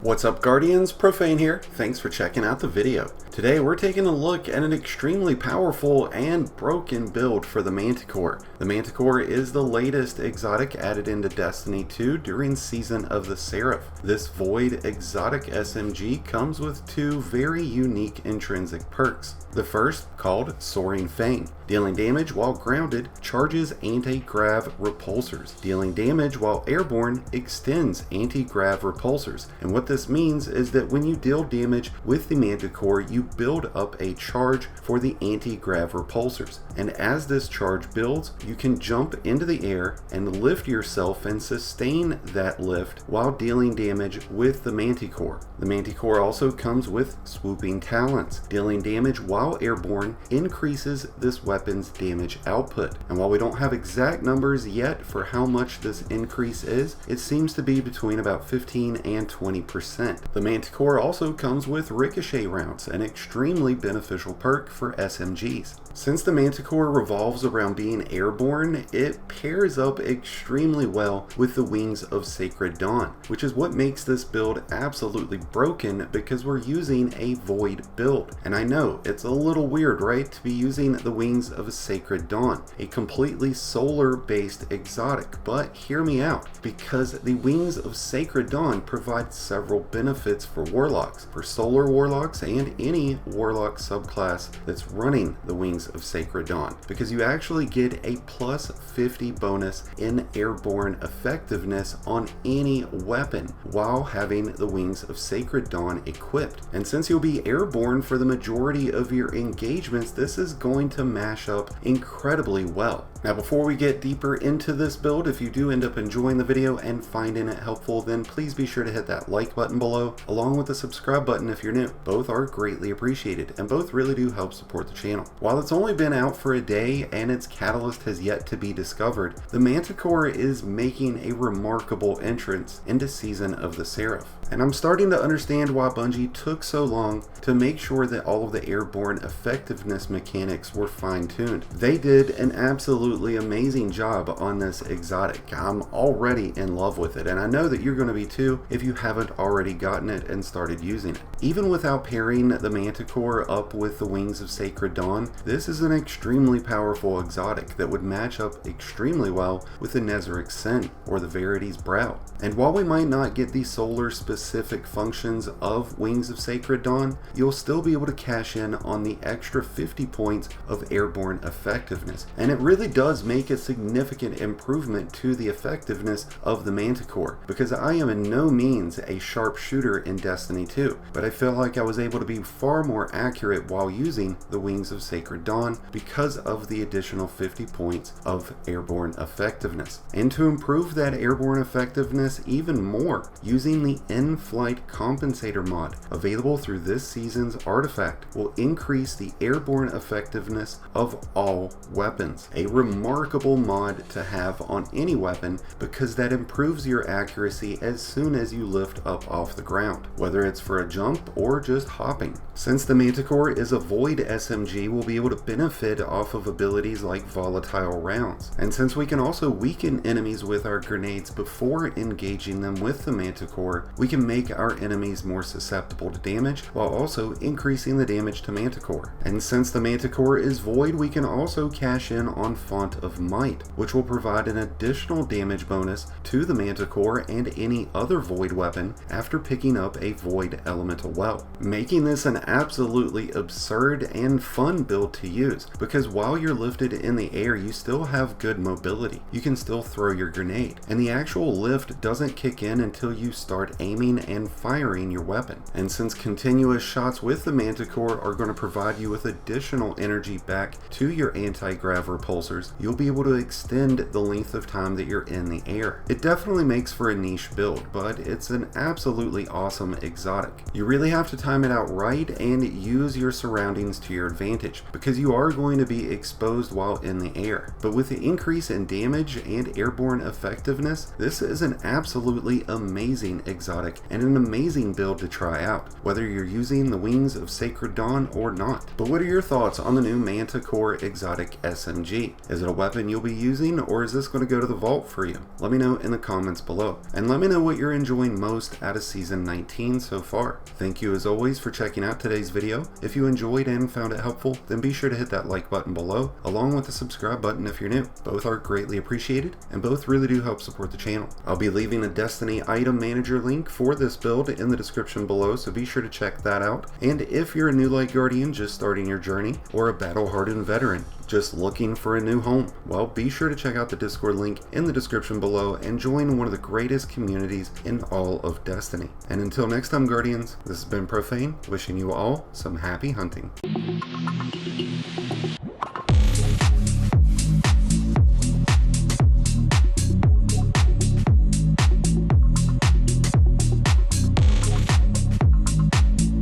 What's up, Guardians? Profane here. Thanks for checking out the video. Today we're taking a look at an extremely powerful and broken build for the Manticore. The Manticore is the latest exotic added into Destiny 2 during Season of the Seraph. This Void exotic SMG comes with two very unique intrinsic perks. The first, called Soaring Fang. Dealing damage while grounded, charges anti-grav repulsors. Dealing damage while airborne extends anti-grav repulsors. And what this means is that when you deal damage with the Manticore, you build up a charge for the anti-grav repulsors. And as this charge builds, you can jump into the air and lift yourself and sustain that lift while dealing damage with the Manticore. The Manticore also comes with Swooping Talons. Dealing damage while airborne increases this weapon's damage output. And while we don't have exact numbers yet for how much this increase is, it seems to be between about 15 and 20%. The Manticore also comes with ricochet rounds, an extremely beneficial perk for SMGs. Since the Manticore revolves around being airborne, it pairs up extremely well with the Wings of Sacred Dawn, which is what makes this build absolutely broken because we're using a Void build. And I know, it's a little weird, right, to be using the Wings of Sacred Dawn, a completely solar-based exotic, but hear me out, because the Wings of Sacred Dawn provide several benefits for Warlocks, for Solar Warlocks, and any Warlock subclass that's running the Wings of Sacred Dawn, because you actually get a plus 50 bonus in airborne effectiveness on any weapon while having the Wings of Sacred Dawn equipped. And since you'll be airborne for the majority of your engagements, this is going to mash up incredibly well. Now, before we get deeper into this build, if you do end up enjoying the video and finding it helpful, then please be sure to hit that like button below, along with the subscribe button if you're new. Both are greatly appreciated, and both really do help support the channel. While it's only been out for a day and its catalyst has yet to be discovered, the Manticore is making a remarkable entrance into Season of the Seraph. And I'm starting to understand why Bungie took so long to make sure that all of the airborne effectiveness mechanics were fine-tuned. They did an absolutely amazing job on this exotic. I'm already in love with it, and I know that you're going to be too if you haven't already gotten it and started using it. Even without pairing the Manticore up with the Wings of Sacred Dawn, this is an extremely powerful exotic that would match up extremely well with the Nezaric's Sin or the Verity's Brow. And while we might not get the solar specific functions of Wings of Sacred Dawn, you'll still be able to cash in on the extra 50 points of airborne effectiveness. And it really does make a significant improvement to the effectiveness of the Manticore, because I am in no means a sharpshooter in Destiny 2, but I feel like I was able to be far more accurate while using the Wings of Sacred Dawn because of the additional 50 points of airborne effectiveness. And to improve that airborne effectiveness even more, using the in-flight compensator mod available through this season's artifact will increase the airborne effectiveness of all weapons. A remarkable mod to have on any weapon, because that improves your accuracy as soon as you lift up off the ground, whether it's for a jump or just hopping. Since the Manticore is a Void SMG, we'll be able to benefit off of abilities like volatile rounds. And since we can also weaken enemies with our grenades before engaging them with the Manticore, we can make our enemies more susceptible to damage while also increasing the damage to Manticore. And since the Manticore is Void, we can also cash in on Font of Might, which will provide an additional damage bonus to the Manticore and any other Void weapon after picking up a Void Elemental Well, making this an absolutely absurd and fun build to use, because while you're lifted in the air, you still have good mobility. You can still throw your grenade, and the actual lift doesn't kick in until you start aiming and firing your weapon. And since continuous shots with the Manticore are going to provide you with additional energy back to your anti-grav repulsors, you'll be able to extend the length of time that you're in the air. It definitely makes for a niche build, but it's an absolutely awesome exotic. You really have to time it out right and use your surroundings to your advantage, because you are going to be exposed while in the air. But with the increase in damage and airborne effectiveness, this is an absolutely amazing exotic and an amazing build to try out, whether you're using the Wings of Sacred Dawn or not. But what are your thoughts on the new Manticore exotic SMG? Is Is it a weapon you'll be using, or is this going to go to the vault for you? Let me know in the comments below. And let me know what you're enjoying most out of Season 19 so far. Thank you as always for checking out today's video. If you enjoyed and found it helpful, then be sure to hit that like button below, along with the subscribe button if you're new. Both are greatly appreciated, and both really do help support the channel. I'll be leaving a Destiny item manager link for this build in the description below, so be sure to check that out. And if you're a new Light Guardian just starting your journey, or a battle-hardened veteran just looking for a new home, well, be sure to check out the Discord link in the description below and join one of the greatest communities in all of Destiny. And until next time, Guardians, this has been Profane, wishing you all some happy hunting.